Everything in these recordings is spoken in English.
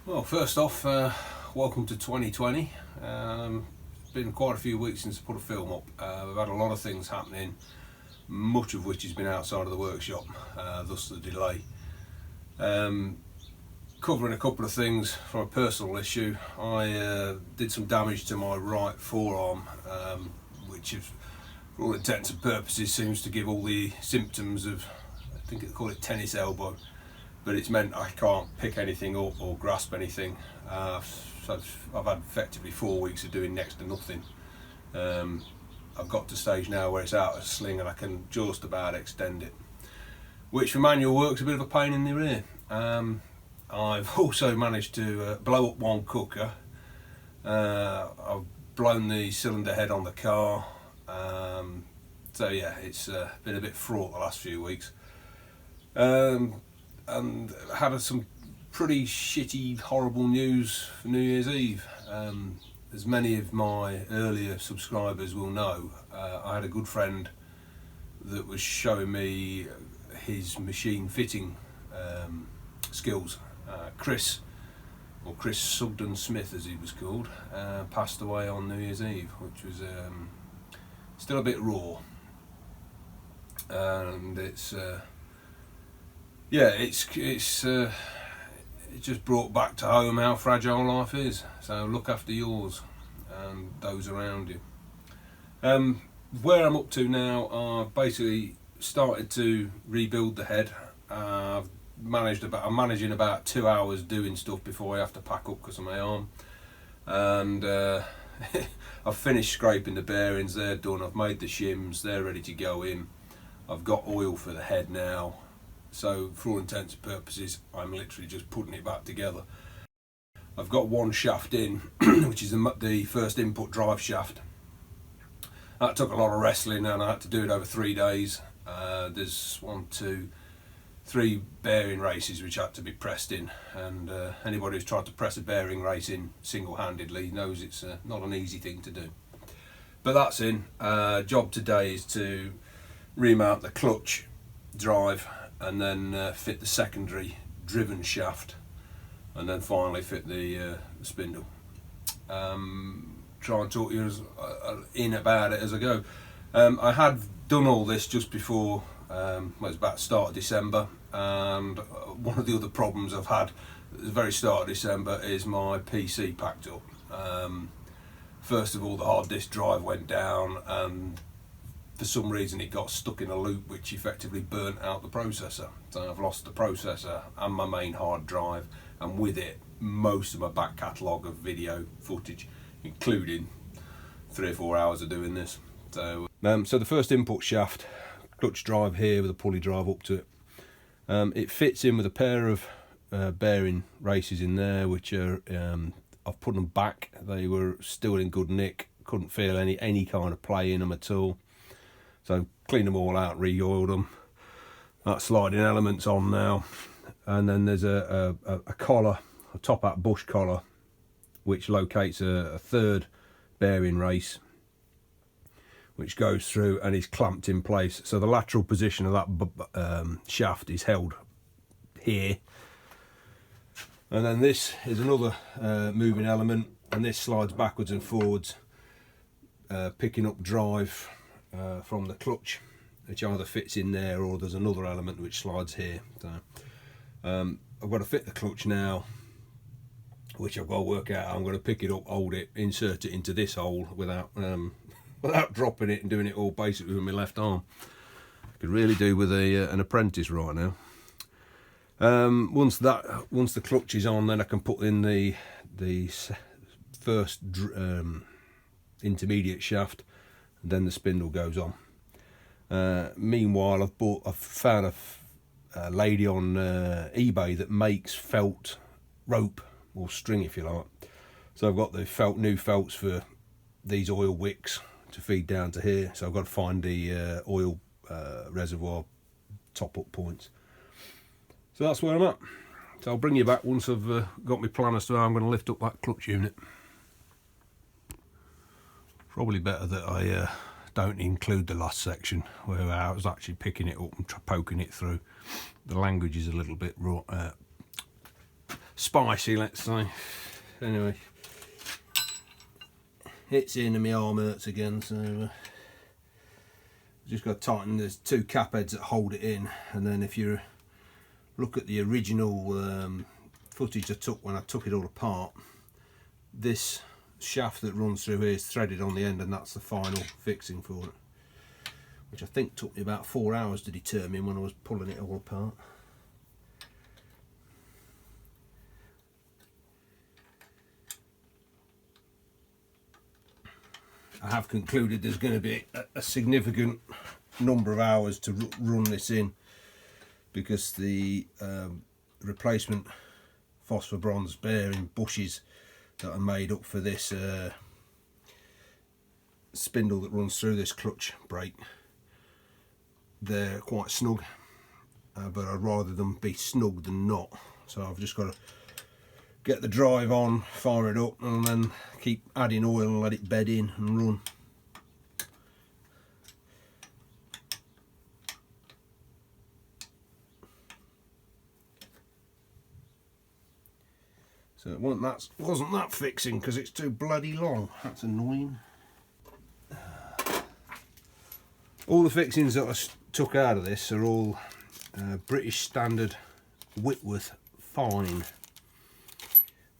Well, first off, welcome to 2020. It's been quite a few weeks since I put a film up. We've had a lot of things happening, much of which has been outside of the workshop, thus the delay. Covering a couple of things from a personal issue, I did some damage to my right forearm, which is, for all intents and purposes, seems to give all the symptoms of, I think they call it tennis elbow. But it's meant I can't pick anything up or grasp anything. So I've had effectively 4 weeks of doing next to nothing. I've got to the stage now where it's out of sling and I can just about extend it, which for manual work's a bit of a pain in the rear. I've also managed to blow up one cooker. I've blown the cylinder head on the car. So yeah, it's been a bit fraught the last few weeks. And had some pretty shitty, horrible news for New Year's Eve. As many of my earlier subscribers will know, I had a good friend that was showing me his machine fitting skills. Chris Sugden Smith, as he was called, passed away on New Year's Eve, which was still a bit raw. And it's just brought back to home how fragile life is. So look after yours and those around you. Where I'm up to now, I've basically started to rebuild the head. I'm managing about 2 hours doing stuff before I have to pack up because of my arm. And I've finished scraping the bearings, they're done. I've made the shims, they're ready to go in. I've got oil for the head now. So for all intents and purposes, I'm literally just putting it back together. I've got one shaft in, which is the first input drive shaft. That took a lot of wrestling and I had to do it over 3 days. There's 1, 2, 3 bearing races which had to be pressed in, and anybody who's tried to press a bearing race in single-handedly knows it's not an easy thing to do. But that's in. Job today is to remount the clutch drive and then fit the secondary driven shaft, and then finally fit the spindle. Try and talk to you in about it as I go. I had done all this just before, well, it was about the start of December, and one of the other problems I've had at the very start of December is my PC packed up. First of all, the hard disk drive went down, and for some reason it got stuck in a loop which effectively burnt out the processor. So I've lost the processor and my main hard drive, and with it most of my back catalogue of video footage, including 3 or 4 hours of doing this. So the first input shaft, clutch drive here with a pulley drive up to it. It fits in with a pair of bearing races in there, which are I've put them back. They were still in good nick, couldn't feel any kind of play in them at all. So cleaned them all out, re-oiled them. That sliding element's on now, and then there's a collar, a top hat bush collar, which locates a third bearing race, which goes through and is clamped in place. So the lateral position of that shaft is held here, and then this is another moving element, and this slides backwards and forwards, picking up drive from the clutch, which either fits in there or there's another element which slides here. So I've got to fit the clutch now, which I've got to work out. I'm going to pick it up, hold it, insert it into this hole without dropping it, and doing it all basically with my left arm. Could really do with an apprentice right now. Once the clutch is on, then I can put in the first intermediate shaft, and then the spindle goes on. Meanwhile, I've found a lady on eBay that makes felt rope, or string if you like. So I've got the new felts for these oil wicks to feed down to here. So I've got to find the oil reservoir top up points. So that's where I'm at. So I'll bring you back once I've got my plan as to how I'm going to lift up that clutch unit. Probably better that I don't include the last section where I was actually picking it up and poking it through. The language is a little bit raw, spicy, let's say. Anyway, it's in and my arm hurts again, so just got to tighten. There's two cap heads that hold it in, and then if you look at the original footage I took when I took it all apart, this shaft that runs through here is threaded on the end, and that's the final fixing for it, which I think took me about 4 hours to determine when I was pulling it all apart. I have concluded there's going to be a significant number of hours to run this in, because the replacement phosphor bronze bearing bushes that are made up for this spindle that runs through this clutch brake, they're quite snug, but I'd rather them be snug than not. So I've just got to get the drive on, fire it up, and then keep adding oil and let it bed in and run. So it wasn't that fixing because it's too bloody long. That's annoying. All the fixings that I took out of this are all British standard Whitworth fine,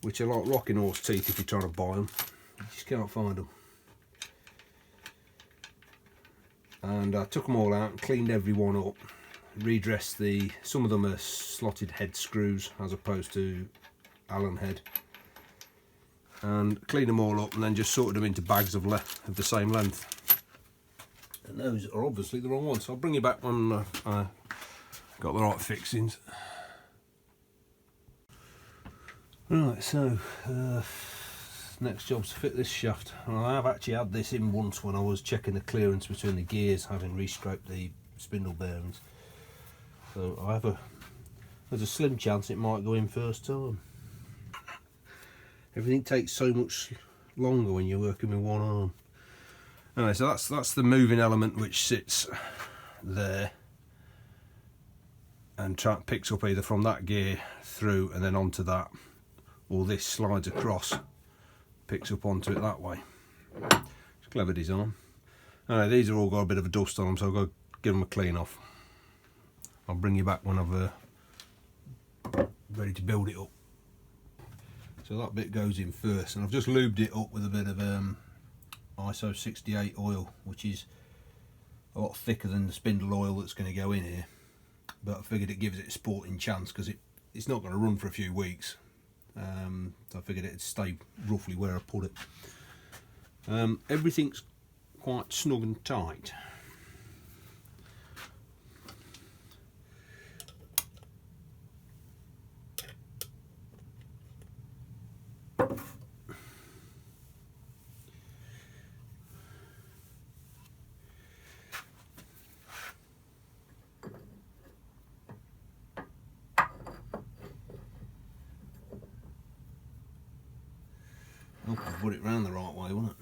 which are like rocking horse teeth if you're trying to buy them. You just can't find them. And I took them all out and cleaned every one up, redressed some of them are slotted head screws as opposed to Allen head, and cleaned them all up, and then just sorted them into bags of the same length. And those are obviously the wrong ones, so I'll bring you back when I got the right fixings. Right, so next job's to fit this shaft. And I have actually had this in once when I was checking the clearance between the gears, having re-scraped the spindle bearings. So there's a slim chance it might go in first time. Everything takes so much longer when you're working with one arm. Anyway, so that's the moving element which sits there and picks up either from that gear through and then onto that, or this slides across, picks up onto it that way. It's a clever design. Anyway, these are all got a bit of a dust on them, so I've got to give them a clean off. I'll bring you back when I've ready to build it up. So that bit goes in first, and I've just lubed it up with a bit of ISO 68 oil, which is a lot thicker than the spindle oil that's going to go in here, but I figured it gives it a sporting chance because it's not going to run for a few weeks. So I figured it'd stay roughly where I put it. Everything's quite snug and tight. Hope I put it round the right way, won't it?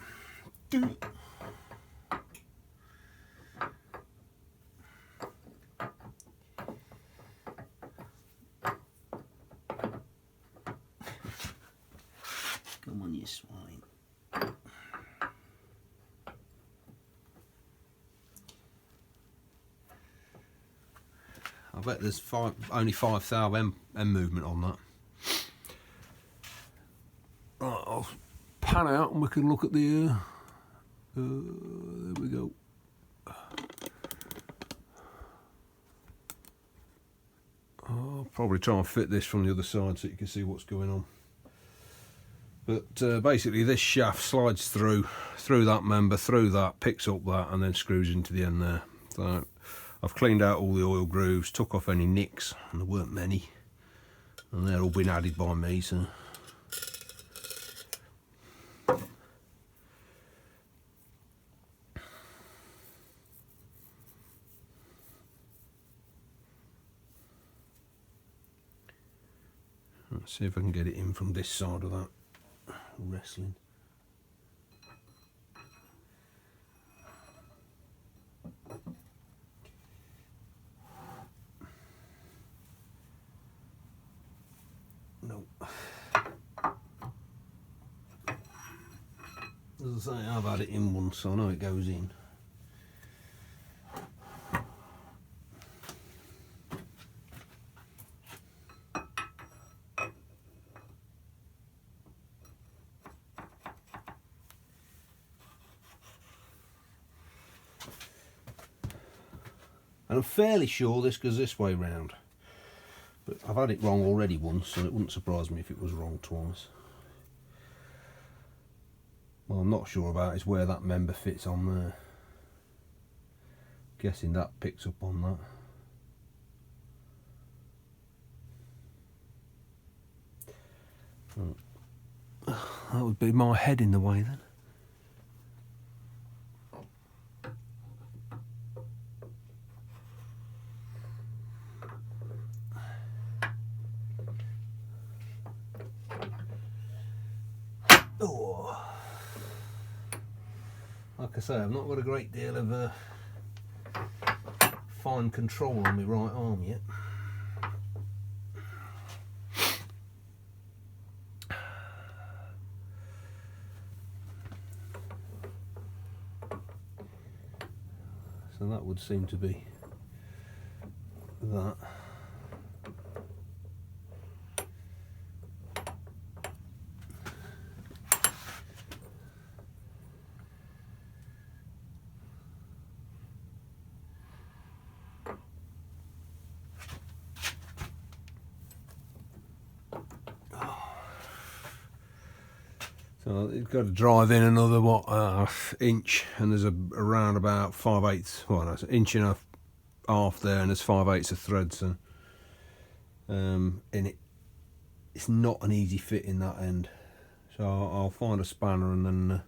Come on, you swine. I bet there's only 5 thou M movement on that. Right, I'll pan out and we can look at the there we go. I'll probably try and fit this from the other side so you can see what's going on. But basically this shaft slides through that member, through that, picks up that, and then screws into the end there. So I've cleaned out all the oil grooves, took off any nicks, and there weren't many, and they're all been added by me. So let's see if I can get it in from this side of that wrestling. No. As I say, I've had it in once, so I know it goes in. And I'm fairly sure this goes this way round, but I've had it wrong already once, and it wouldn't surprise me if it was wrong twice. What I'm not sure about is where that member fits on there. Guessing that picks up on that. That would be my head in the way then. Oh. Like I say, I've not got a great deal of fine control on my right arm yet. So that would seem to be that. So you've got to drive in another inch, and there's around about 5/8, well, no, it's an inch and a half there, and there's 5/8 of thread. So in it's not an easy fit in that end. So I'll find a spanner and then a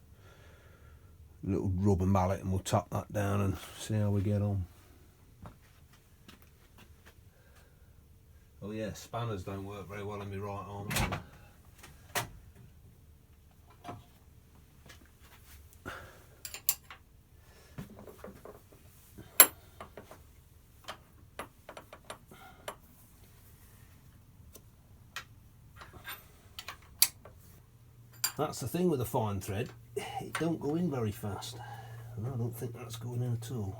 little rubber mallet, and we'll tap that down and see how we get on. Oh yeah, spanners don't work very well in my right arm. That's the thing with a fine thread, it don't go in very fast, and I don't think that's going in at all.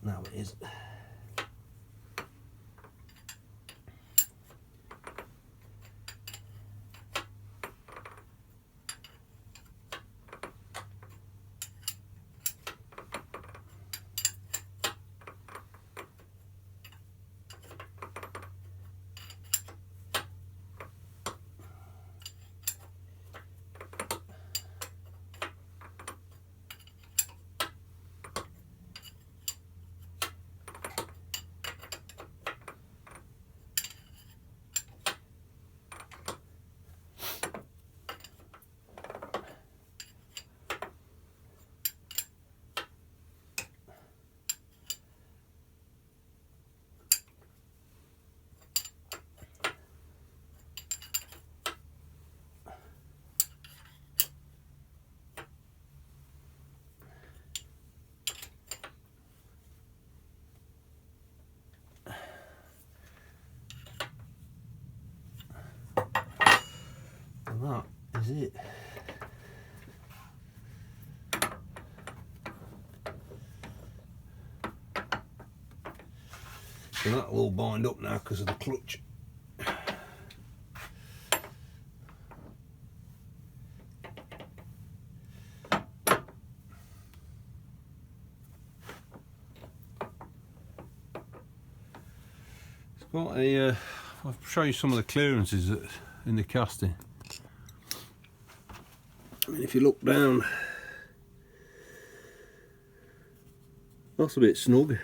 Now it is. That is it. So that'll all bind up now because of the clutch. It's got a, I'll show you some of the clearances in the casting. I mean, if you look down, that's a bit snug.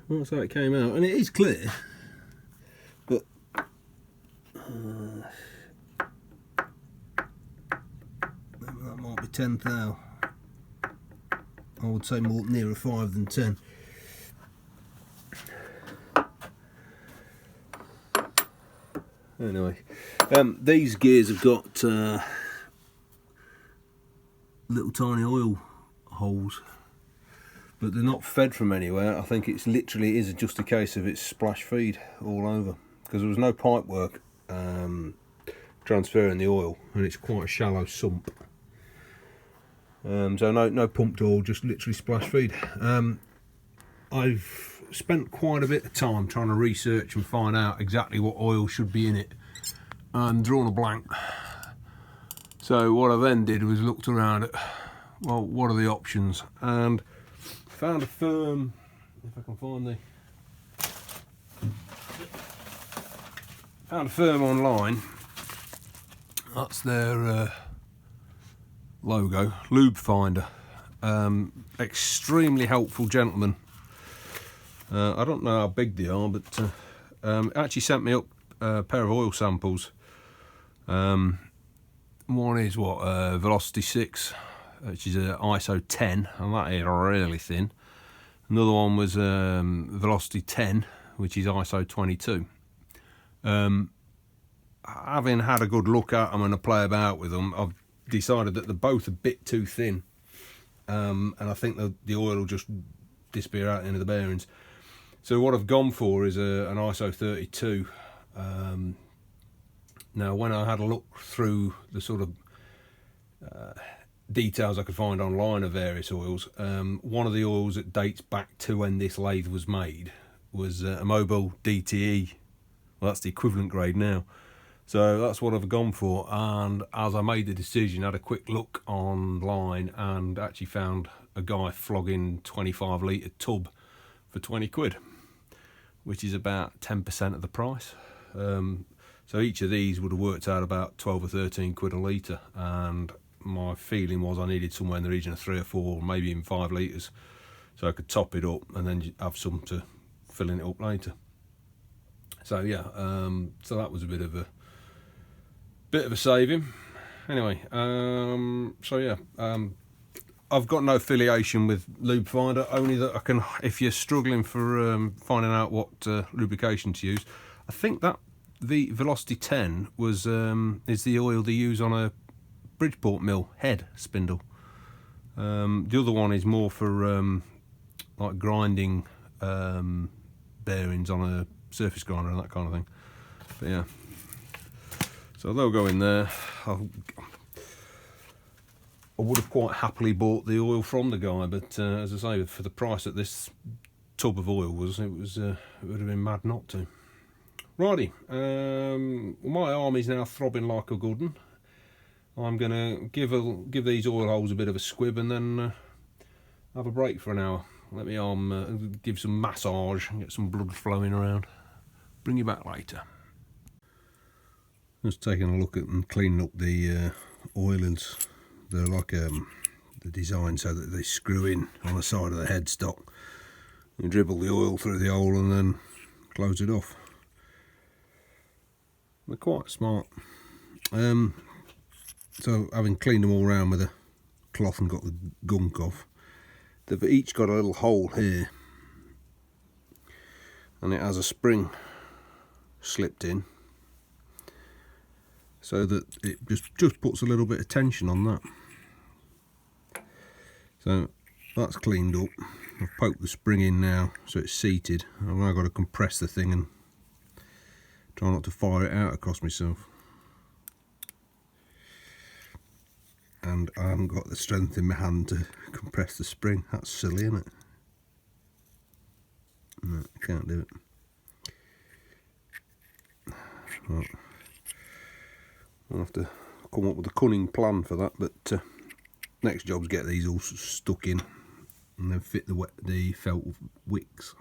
That's how it came out, and it is clear, but that might be 10 thou. I would say more nearer 5 than 10. Anyway, these gears have got little tiny oil holes, but they're not fed from anywhere. I think it's literally is just a case of it's splash feed all over, because there was no pipe work transferring the oil, and it's quite a shallow sump. So no pumped oil, just literally splash feed. I've spent quite a bit of time trying to research and find out exactly what oil should be in it, and drawn a blank. So what I then did was looked around at, well, what are the options, and found a firm, if I can find found a firm online. That's their logo, Lube Finder. Extremely helpful gentlemen. I don't know how big they are, but actually sent me up a pair of oil samples. One is what, Velocity 6, which is a ISO 10, and that is really thin. Another one was Velocity 10, which is ISO 22. Having had a good look at them and a play about with them, I've decided that they're both a bit too thin, and I think the oil will just disappear out into the bearings. So what I've gone for is an ISO 32. Now, when I had a look through the sort of details I could find online of various oils, one of the oils that dates back to when this lathe was made was a Mobile DTE. Well, that's the equivalent grade now. So that's what I've gone for, and as I made the decision, I had a quick look online and actually found a guy flogging 25 litre tub for 20 quid, which is about 10% of the price. So each of these would have worked out about 12 or 13 quid a litre, and my feeling was I needed somewhere in the region of 3 or 4, maybe even 5 litres, so I could top it up and then have some to filling it up later. So yeah, so that was a bit of a saving. Anyway, so yeah, I've got no affiliation with Lube Finder, only that I can, if you're struggling for finding out what lubrication to use, I think that the Velocity 10 was is the oil they use on a Bridgeport mill head spindle. The other one is more for like grinding bearings on a surface grinder and that kind of thing. But yeah, so they'll go in there. I would have quite happily bought the oil from the guy, but as I say, for the price that this tub of oil was, it would have been mad not to. Righty, my arm is now throbbing like a good one. I'm going to give these oil holes a bit of a squib and then have a break for an hour. Let my arm give some massage and get some blood flowing around. Bring you back later. Just taking a look at and cleaning up the oilings. They're like the design so that they screw in on the side of the headstock. You dribble the oil through the hole and then close it off. They're quite smart. So having cleaned them all around with a cloth and got the gunk off, they've each got a little hole here, and it has a spring slipped in, so that it just puts a little bit of tension on that. So that's cleaned up. I've poked the spring in now so it's seated. I've now got to compress the thing and try not to fire it out across myself. And I haven't got the strength in my hand to compress the spring. That's silly, isn't it? No, I can't do it. Well, I'll have to come up with a cunning plan for that, but next job's get these all stuck in and then fit the felt wicks.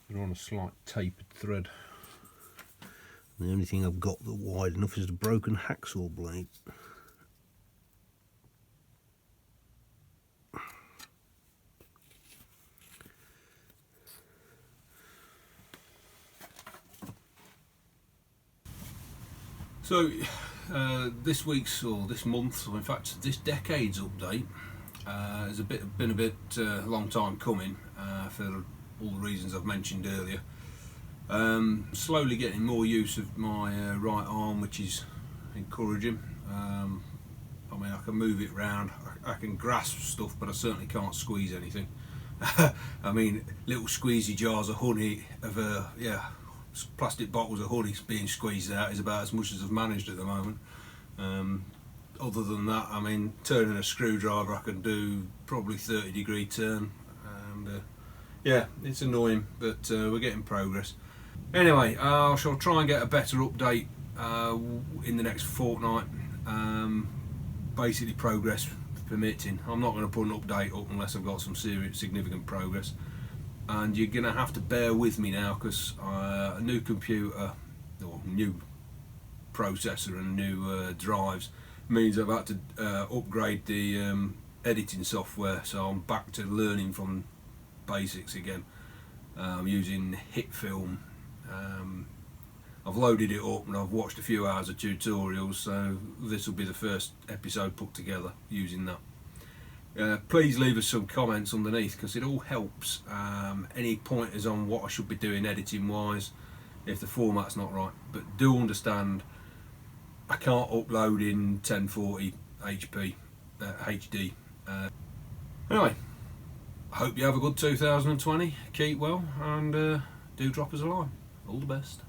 They're on a slight tapered thread. The only thing I've got that wide enough is a broken hacksaw blade. So this week's, or this month's, or in fact this decade's update has been a bit long time coming for all the reasons I've mentioned earlier. Slowly getting more use of my right arm, which is encouraging. I mean, I can move it round, I can grasp stuff, but I certainly can't squeeze anything. I mean, little squeezy jars of honey, plastic bottles of honey being squeezed out is about as much as I've managed at the moment. Other than that, I mean, turning a screwdriver, I can do probably 30-degree turn, and yeah, it's annoying, but we're getting progress. Anyway, I shall try and get a better update in the next fortnight. Basically, progress permitting. I'm not going to put an update up unless I've got some serious, significant progress. And you're going to have to bear with me now, because a new computer, or new processor and new drives means I've had to upgrade the editing software, so I'm back to learning from basics again. Using hit film. I've loaded it up and I've watched a few hours of tutorials, so this will be the first episode put together using that. Please leave us some comments underneath, because it all helps. Any pointers on what I should be doing editing wise if the format's not right, but do understand I can't upload in 1040 HD. Anyway, I hope you have a good 2020, keep well, and do drop us a line. All the best.